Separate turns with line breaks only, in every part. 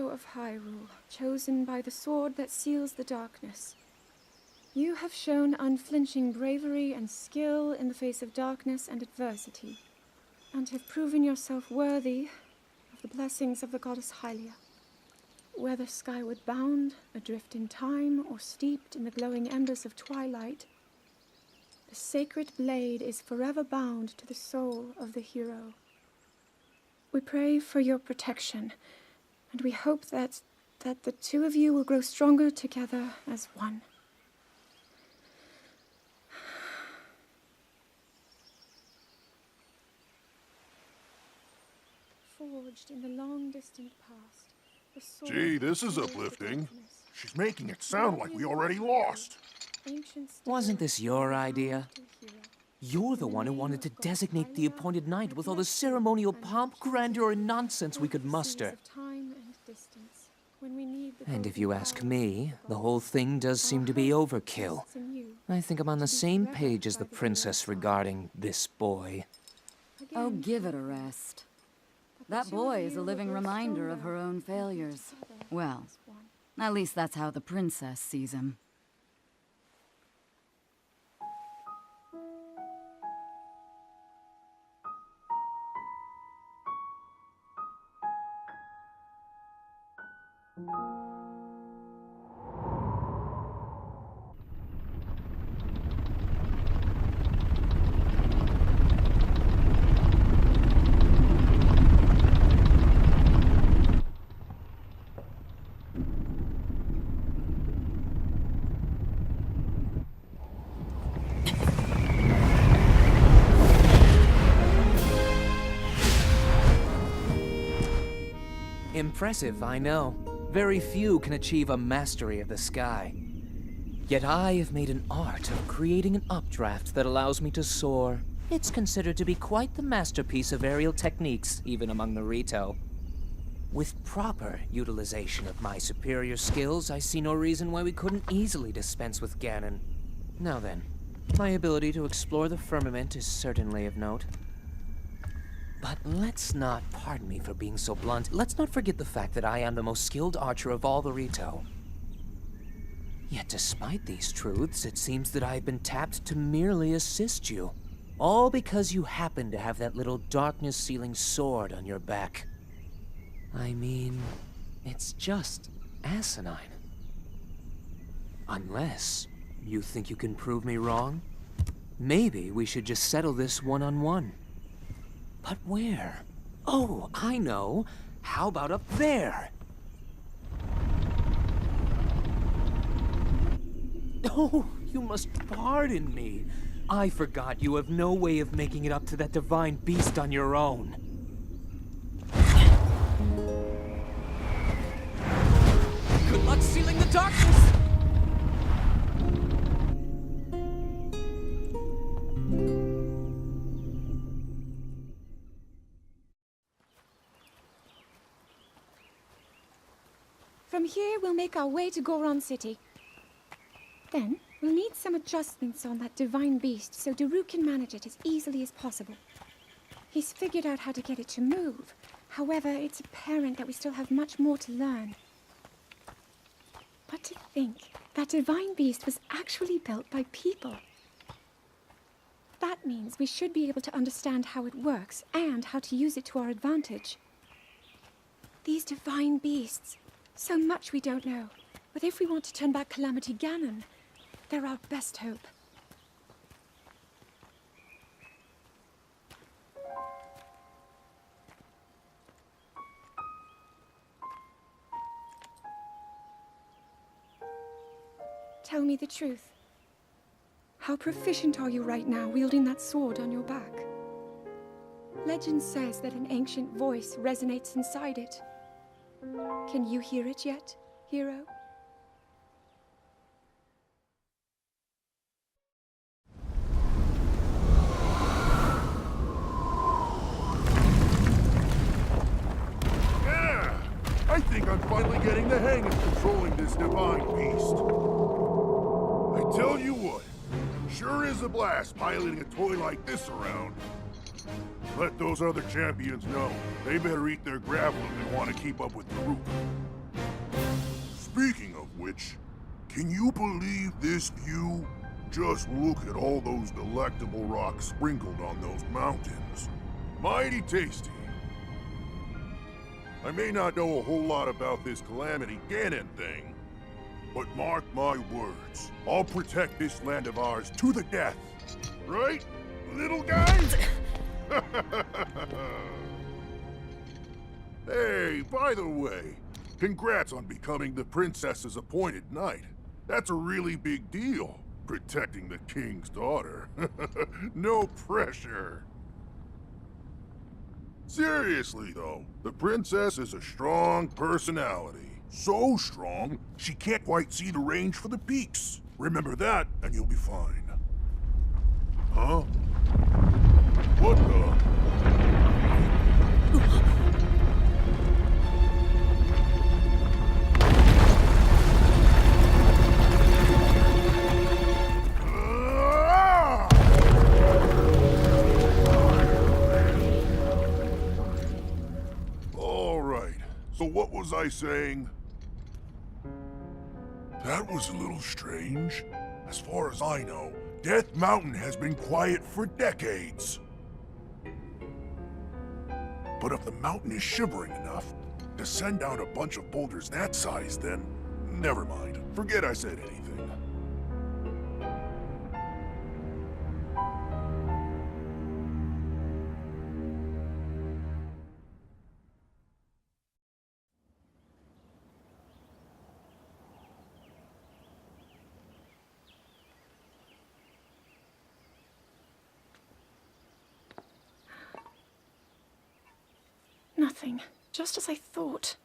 hero of Hyrule, chosen by the sword that seals the darkness. You have shown unflinching bravery and skill in the face of darkness and adversity, and have proven yourself worthy of the blessings of the goddess Hylia. Whether skyward bound, adrift in time, or steeped in the glowing embers of twilight, the sacred blade is forever bound to the soul of the hero. We pray for your protection, and we hope that the two of you will grow stronger together as one. Forged in the long distant past, the sword.
Gee, this is uplifting. She's making it sound like we already lost.
Wasn't this your idea? You're the one who wanted to designate the appointed knight with all the ceremonial pomp, grandeur, and nonsense we could muster. And if you ask me, the whole thing does seem to be overkill. I think I'm on the same page as the princess regarding this boy.
Oh, give it a rest. That boy is a living reminder of her own failures. Well, at least that's how the princess sees him.
Impressive, I know. Very few can achieve a mastery of the sky. Yet I have made an art of creating an updraft that allows me to soar. It's considered to be quite the masterpiece of aerial techniques, even among the Rito. With proper utilization of my superior skills, I see no reason why we couldn't easily dispense with Ganon. Now then, my ability to explore the firmament is certainly of note. But let's not, pardon me for being so blunt, let's not forget the fact that I am the most skilled archer of all the Rito. Yet despite these truths, it seems that I have been tapped to merely assist you. All because you happen to have that little darkness-sealing sword on your back. I mean, it's just asinine. Unless you think you can prove me wrong, maybe we should just settle this one-on-one. But where? Oh, I know. How about up there? Oh, you must pardon me. I forgot you have no way of making it up to that divine beast on your own. Good luck sealing the darkness!
From here, we'll make our way to Goron City. Then, we'll need some adjustments on that divine beast so Daru can manage it as easily as possible. He's figured out how to get it to move. However, it's apparent that we still have much more to learn. But to think, that divine beast was actually built by people. That means we should be able to understand how it works and how to use it to our advantage. These divine beasts... so much we don't know. But if we want to turn back Calamity Ganon, they're our best hope. Tell me the truth. How proficient are you right now wielding that sword on your back? Legend says that an ancient voice resonates inside it. Can you hear it yet, hero?
Yeah! I think I'm finally getting the hang of controlling this divine beast. I tell you what, sure is a blast piloting a toy like this around. Let those other champions know. They better eat their gravel if they want to keep up with the group. Speaking of which, can you believe this view? Just look at all those delectable rocks sprinkled on those mountains. Mighty tasty. I may not know a whole lot about this Calamity Ganon thing, but mark my words, I'll protect this land of ours to the death. Right, little guys? Hey, by the way, congrats on becoming the princess's appointed knight. That's a really big deal, protecting the king's daughter. No pressure. Seriously, though, the princess is a strong personality. So strong, she can't quite see the range for the peaks. Remember that, and you'll be fine. Huh? What the? All right, so what was I saying? That was a little strange. As far as I know, Death Mountain has been quiet for decades. But if the mountain is shivering enough to send out a bunch of boulders that size, then never mind. Forget I said anything.
Nothing. Just as I thought.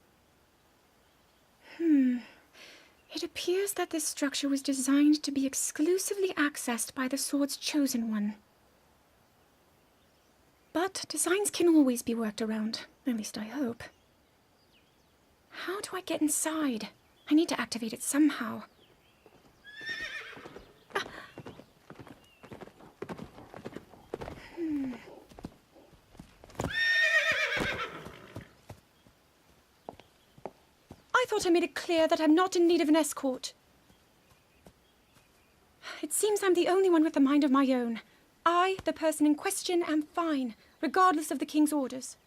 It appears that this structure was designed to be exclusively accessed by the sword's chosen one. But designs can always be worked around. At least I hope. How do I get inside? I need to activate it somehow. I thought I made it clear that I'm not in need of an escort. It seems I'm the only one with a mind of my own. I, the person in question, am fine, regardless of the king's orders.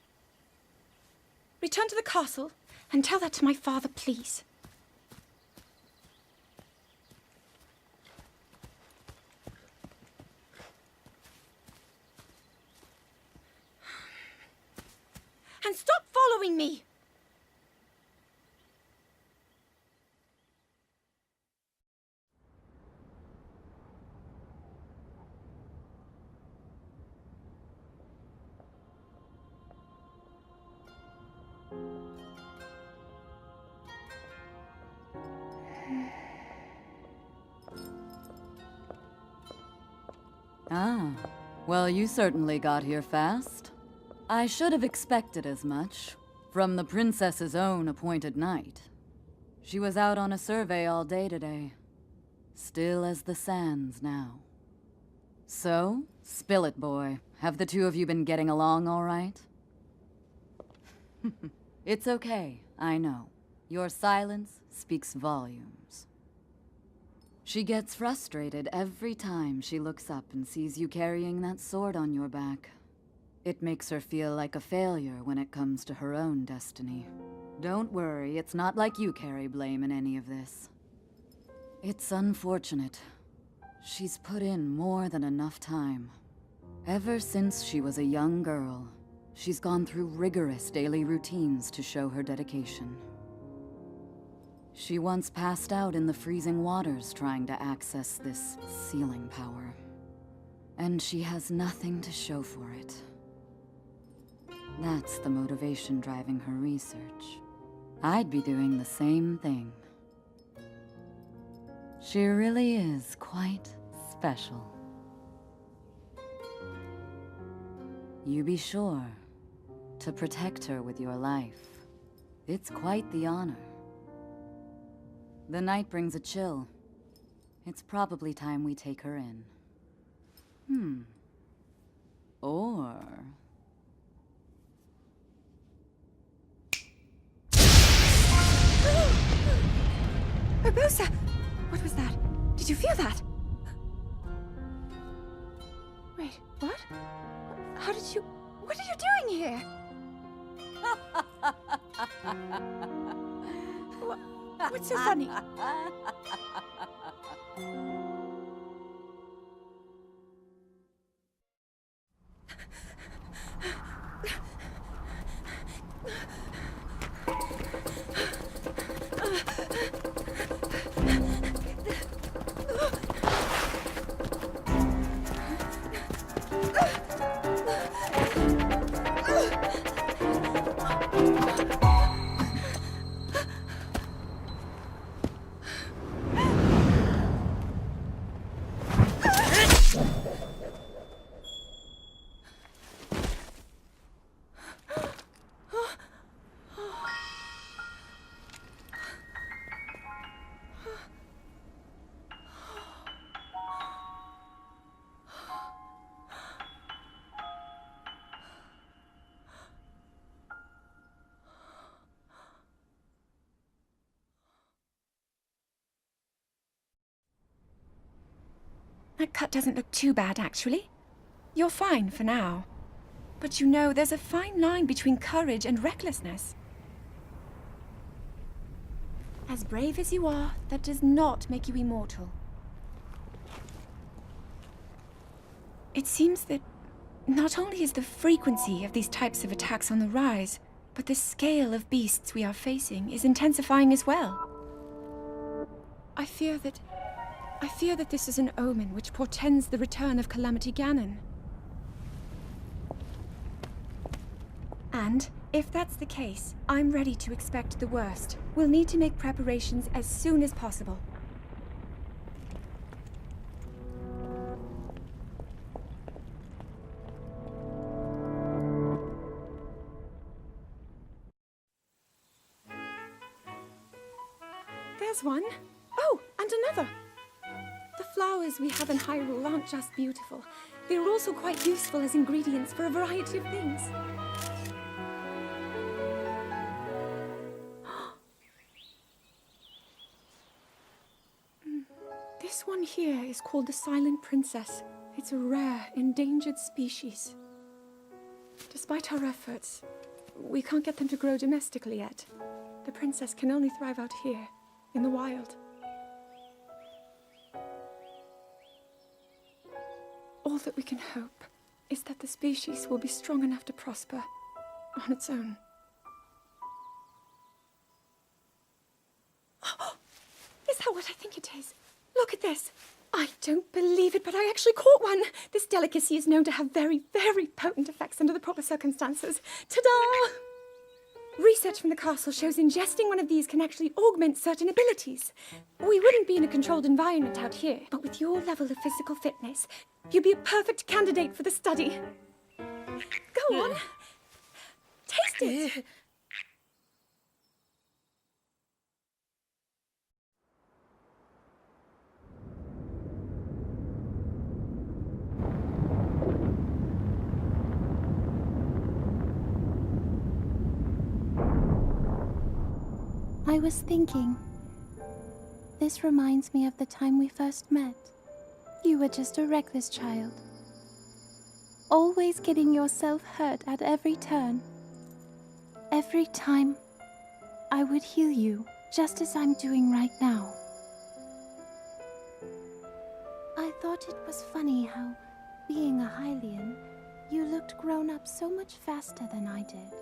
Return to the castle and tell that to my father, please. And stop following me!
Ah, well, you certainly got here fast. I should have expected as much, from the princess's own appointed knight. She was out on a survey all day today. Still as the sands now. So, spill it, boy. Have the two of you been getting along all right? It's okay, I know. Your silence speaks volumes. She gets frustrated every time she looks up and sees you carrying that sword on your back. It makes her feel like a failure when it comes to her own destiny. Don't worry, it's not like you carry blame in any of this. It's unfortunate. She's put in more than enough time. Ever since she was a young girl, she's gone through rigorous daily routines to show her dedication. She once passed out in the freezing waters trying to access this sealing power. And she has nothing to show for it. That's the motivation driving her research. I'd be doing the same thing. She really is quite special. You be sure to protect her with your life. It's quite the honor. The night brings a chill. It's probably time we take her in. Or...
Barbosa! What was that? Did you feel that? Wait, what? How did you... What are you doing here? What's so funny? That cut doesn't look too bad, actually. You're fine for now. But you know, there's a fine line between courage and recklessness. As brave as you are, that does not make you immortal. It seems that not only is the frequency of these types of attacks on the rise, but the scale of beasts we are facing is intensifying as well. I fear that this is an omen which portends the return of Calamity Ganon. And, if that's the case, I'm ready to expect the worst. We'll need to make preparations as soon as possible. There's one. Oh, and another. The flowers we have in Hyrule aren't just beautiful. They're also quite useful as ingredients for a variety of things. This one here is called the Silent Princess. It's a rare, endangered species. Despite our efforts, we can't get them to grow domestically yet. The princess can only thrive out here, in the wild. All that we can hope is that the species will be strong enough to prosper on its own. Is that what I think it is? Look at this. I don't believe it, but I actually caught one. This delicacy is known to have very, very potent effects under the proper circumstances. Ta-da! Research from the castle shows ingesting one of these can actually augment certain abilities. We wouldn't be in a controlled environment out here, but with your level of physical fitness, you'd be a perfect candidate for the study. Go on. Taste it.
I was thinking, this reminds me of the time we first met. You were just a reckless child, always getting yourself hurt at every turn. Every time, I would heal you, just as I'm doing right now. I thought it was funny how, being a Hylian, you looked grown up so much faster than I did.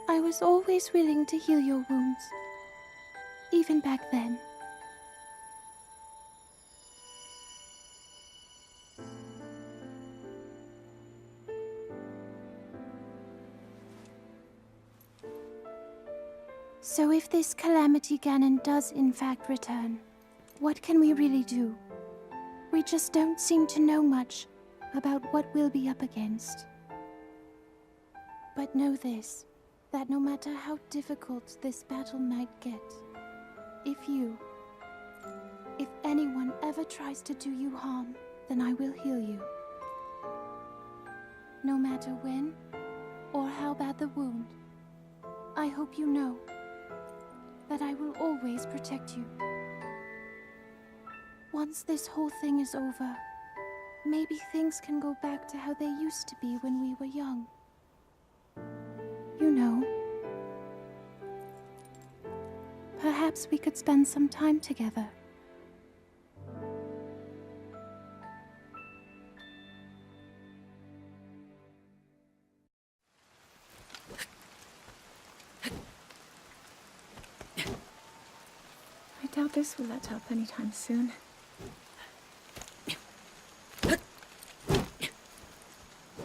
I was always willing to heal your wounds, even back then. So if this Calamity Ganon does in fact return, what can we really do? We just don't seem to know much about what we'll be up against. But know this, that no matter how difficult this battle might get, if anyone ever tries to do you harm, then I will heal you. No matter when or how bad the wound, I hope you know that I will always protect you. Once this whole thing is over, maybe things can go back to how they used to be when we were young. You know, perhaps we could spend some time together.
I doubt this will let up anytime soon.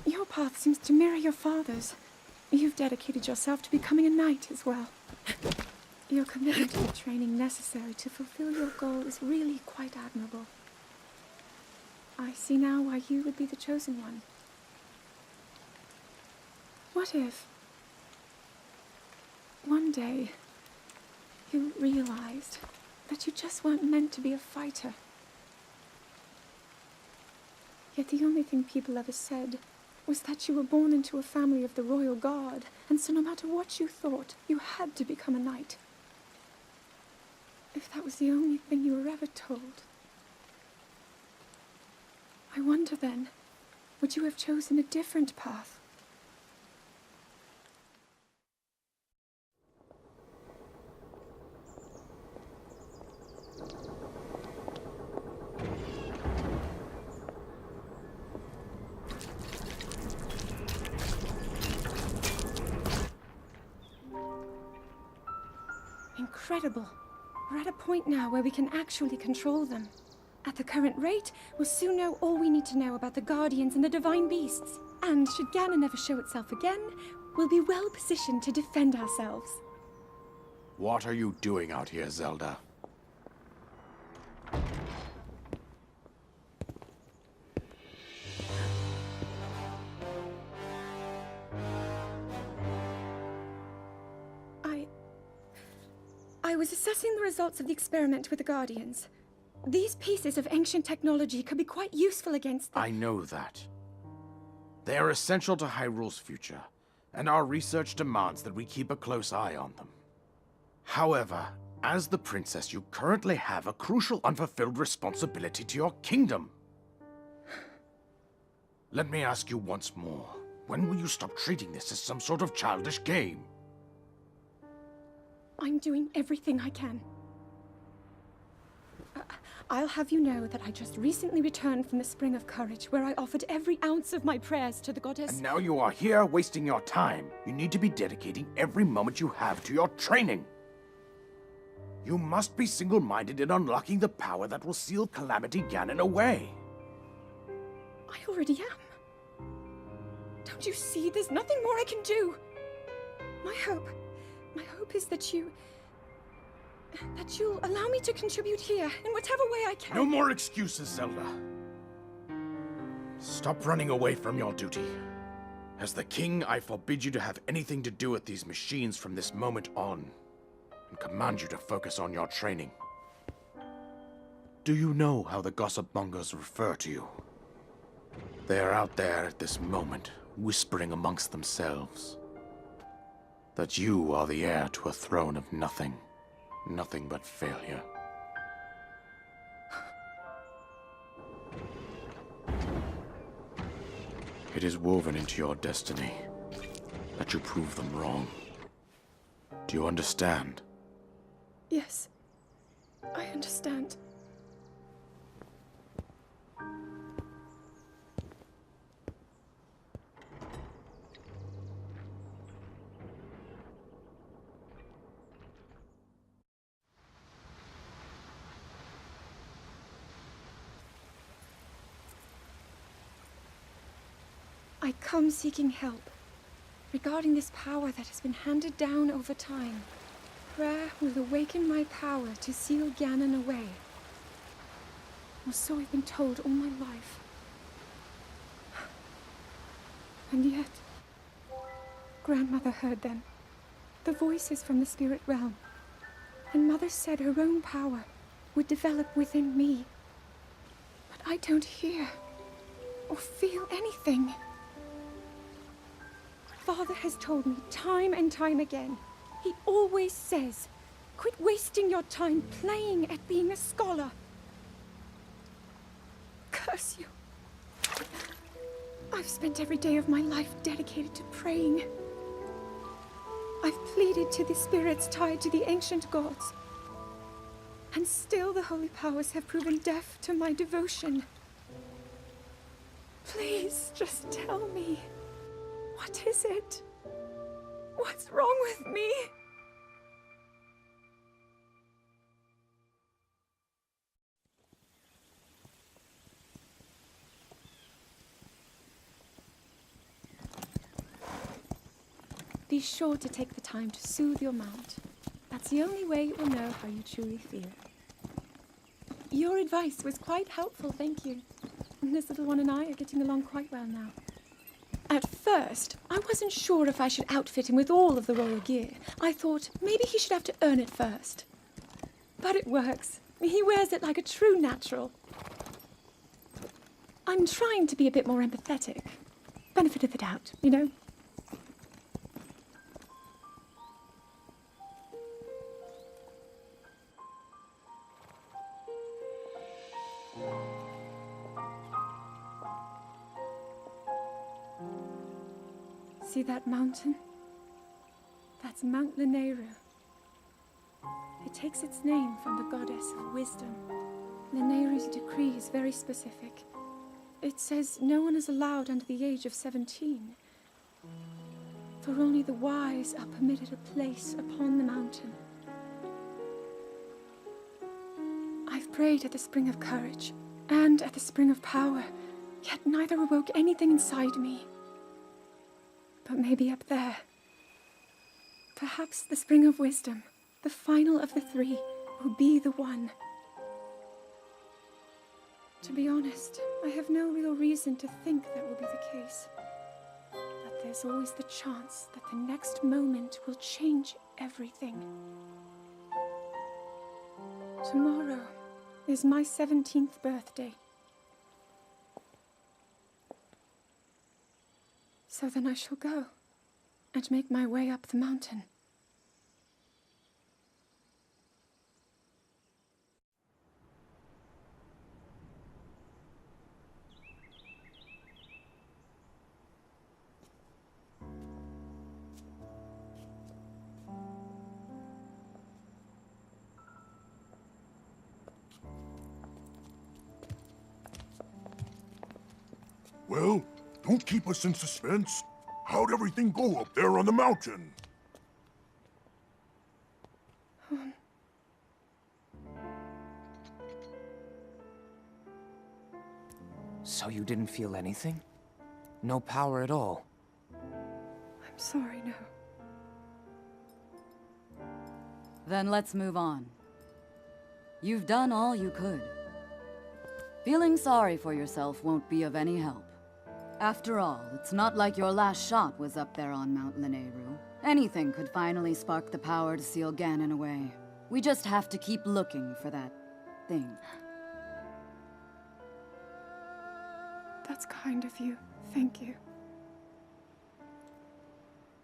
Your path seems to mirror your father's. You've dedicated yourself to becoming a knight as well. Your commitment to the training necessary to fulfill your goal is really quite admirable. I see now why you would be the chosen one. What if one day you realized that you just weren't meant to be a fighter? Yet the only thing people ever said was that you were born into a family of the royal guard, and so no matter what you thought, you had to become a knight. If that was the only thing you were ever told, I wonder then, would you have chosen a different path? Incredible. We're at a point now where we can actually control them. At the current rate, we'll soon know all we need to know about the Guardians and the Divine Beasts. And should Ganon ever show itself again, we'll be well positioned to defend ourselves.
What are you doing out here, Zelda?
I was assessing the results of the experiment with the Guardians. These pieces of ancient technology could be quite useful against the—
I know that. They are essential to Hyrule's future, and our research demands that we keep a close eye on them. However, as the princess, you currently have a crucial unfulfilled responsibility to your kingdom. Let me ask you once more, when will you stop treating this as some sort of childish game?
I'm doing everything I can. I'll have you know that I just recently returned from the Spring of Courage, where I offered every ounce of my prayers to the goddess.
And now you are here wasting your time. You need to be dedicating every moment you have to your training. You must be single-minded in unlocking the power that will seal Calamity Ganon away.
I already am. Don't you see? There's nothing more I can do. My hope is that you'll allow me to contribute here in whatever way I can.
No more excuses, Zelda. Stop running away from your duty. As the king, I forbid you to have anything to do with these machines from this moment on, and command you to focus on your training. Do you know how the gossip mongers refer to you? They are out there at this moment, whispering amongst themselves that you are the heir to a throne of nothing. Nothing but failure. It is woven into your destiny that you prove them wrong. Do you understand?
Yes, I understand. I come seeking help regarding this power that has been handed down over time. Prayer will awaken my power to seal Ganon away. Or so I've been told all my life. And yet, Grandmother heard them, the voices from the spirit realm. And Mother said her own power would develop within me. But I don't hear or feel anything. Father has told me time and time again He always says, quit wasting your time playing at being a scholar. Curse you. I've spent every day of my life dedicated to praying. I've pleaded to the spirits tied to the ancient gods. And still the holy powers have proven deaf to my devotion. Please, just tell me. What is it? What's wrong with me? Be sure to take the time to soothe your mount. That's the only way it will know how you truly feel. Your advice was quite helpful, thank you. This little one and I are getting along quite well now. At first, I wasn't sure if I should outfit him with all of the royal gear. I thought maybe he should have to earn it first. But it works. He wears it like a true natural. I'm trying to be a bit more empathetic. Benefit of the doubt, you know? See that mountain? That's Mount Lanayru. It takes its name from the goddess of wisdom. Lanayru's decree is very specific. It says no one is allowed under the age of 17. For only the wise are permitted a place upon the mountain. I've prayed at the Spring of Courage and at the Spring of Power, yet neither awoke anything inside me. But maybe up there. Perhaps the Spring of Wisdom, the final of the three, will be the one. To be honest, I have no real reason to think that will be the case. But there's always the chance that the next moment will change everything. Tomorrow is my 17th birthday. So then I shall go and make my way up the mountain.
Well, don't keep us in suspense. How'd everything go up there on the mountain?
So you didn't feel anything? No power at all?
I'm sorry, no.
Then let's move on. You've done all you could. Feeling sorry for yourself won't be of any help. After all, it's not like your last shot was up there on Mount Lanayru. Anything could finally spark the power to seal Ganon away. We just have to keep looking for that thing.
That's kind of you. Thank you.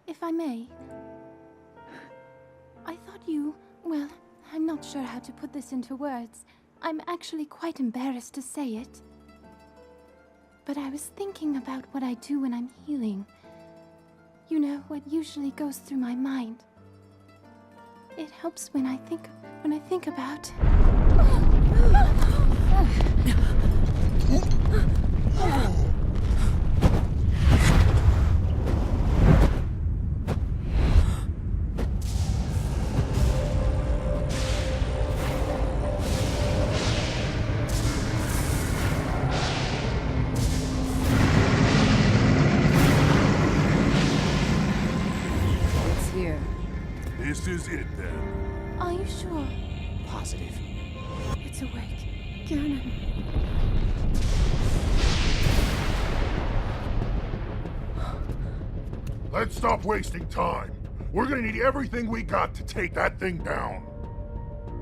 If I may, I thought you... well, I'm not sure how to put this into words. I'm actually quite embarrassed to say it. But I was thinking about what I do when I'm healing. You know, what usually goes through my mind. It helps when I think about...
This is it, then.
Are you sure?
Positive.
It's awake. Ganon.
Let's stop wasting time. We're gonna need everything we got to take that thing down.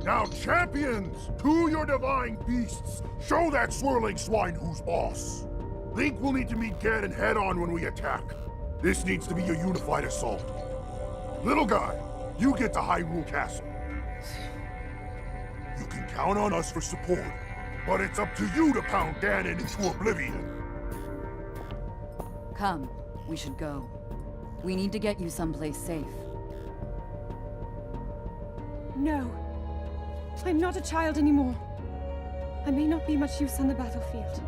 Now, champions, to your divine beasts. Show that swirling swine who's boss. Link will need to meet Ganon head-on when we attack. This needs to be a unified assault. Little guy, you get to Hyrule Castle. You can count on us for support, but it's up to you to pound Ganon into oblivion.
Come, we should go. We need to get you someplace safe.
No. I'm not a child anymore. I may not be much use on the battlefield,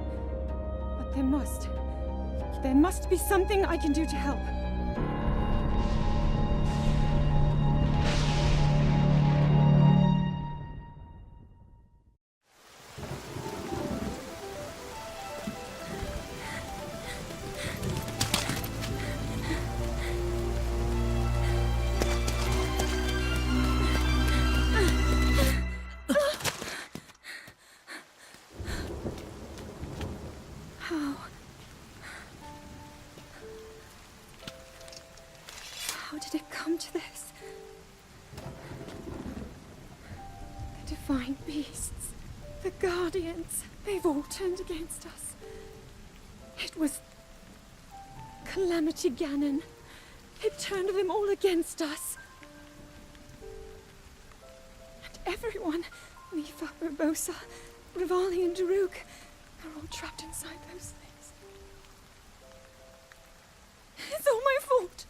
but there must be something I can do to help. How did it come to this? The divine beasts, the guardians, they've all turned against us. It was Calamity Ganon. It turned them all against us. And everyone, Mipha, Urbosa, Rivali and Daruk, they're all trapped inside those things. It's all my fault.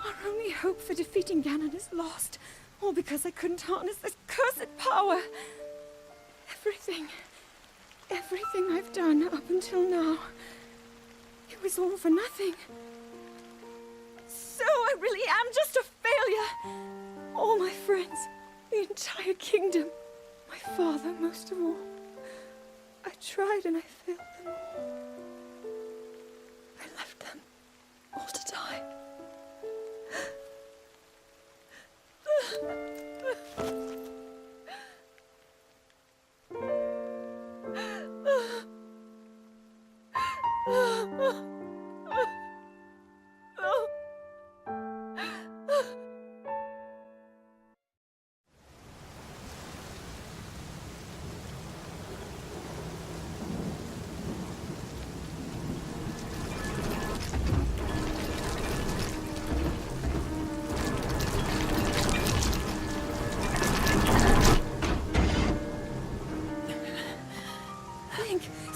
Our only hope for defeating Ganon is lost. All because I couldn't harness this cursed power. Everything I've done up until now, it was all for nothing. So I really am just a failure. All my friends, the entire kingdom, my father most of all. I tried and I failed them all. I left them all to die.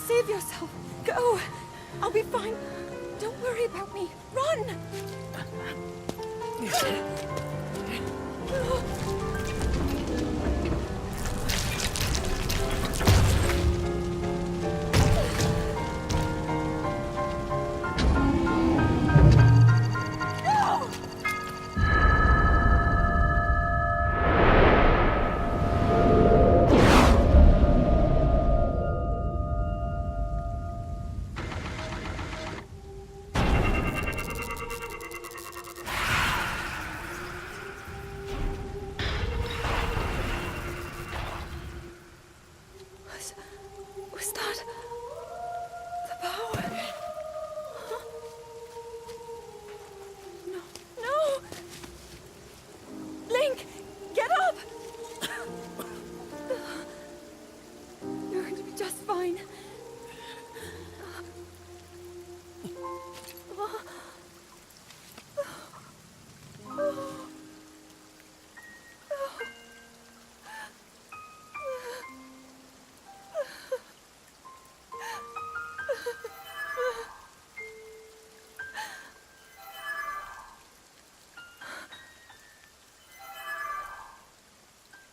Save yourself. Go. I'll be fine. Don't worry about me. Run! Was that the power? No, no! Link, get up! You're going to be just fine.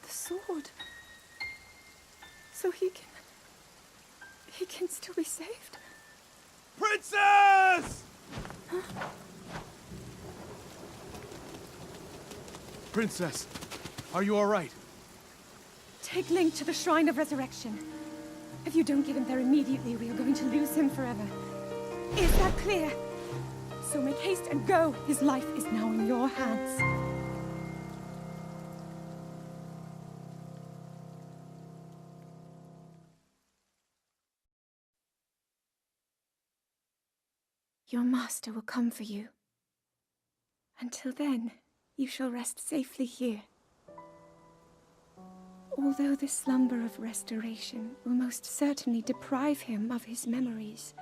Sword. So he can still be saved?
Princess!
Huh?
Princess, are you all right?
Take Link to the Shrine of Resurrection. If you don't get him there immediately, we are going to lose him forever. Is that clear? So make haste and go. His life is now in your hands. Your master will come for you. Until then, you shall rest safely here. Although the slumber of restoration will most certainly deprive him of his memories,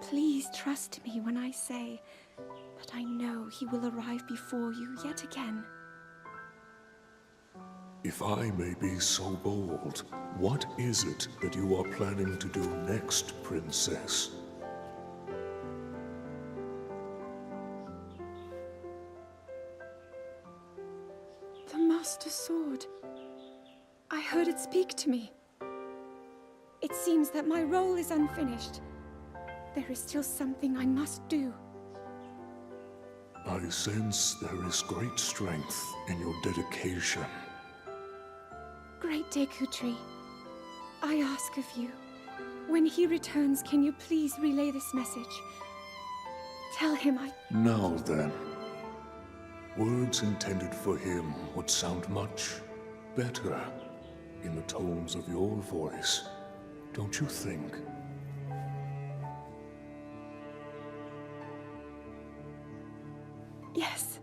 please trust me when I say that I know he will arrive before you yet again,
If I may be so bold, what is it that you are planning to do next, Princess?
The Master Sword. I heard it speak to me. It seems that my role is unfinished. There is still something I must do.
I sense there is great strength in your dedication.
Great Dekutri, I ask of you, when he returns, can you please relay this message? Tell him I...
Now then, words intended for him would sound much better in the tones of your voice, don't you think?
Yes.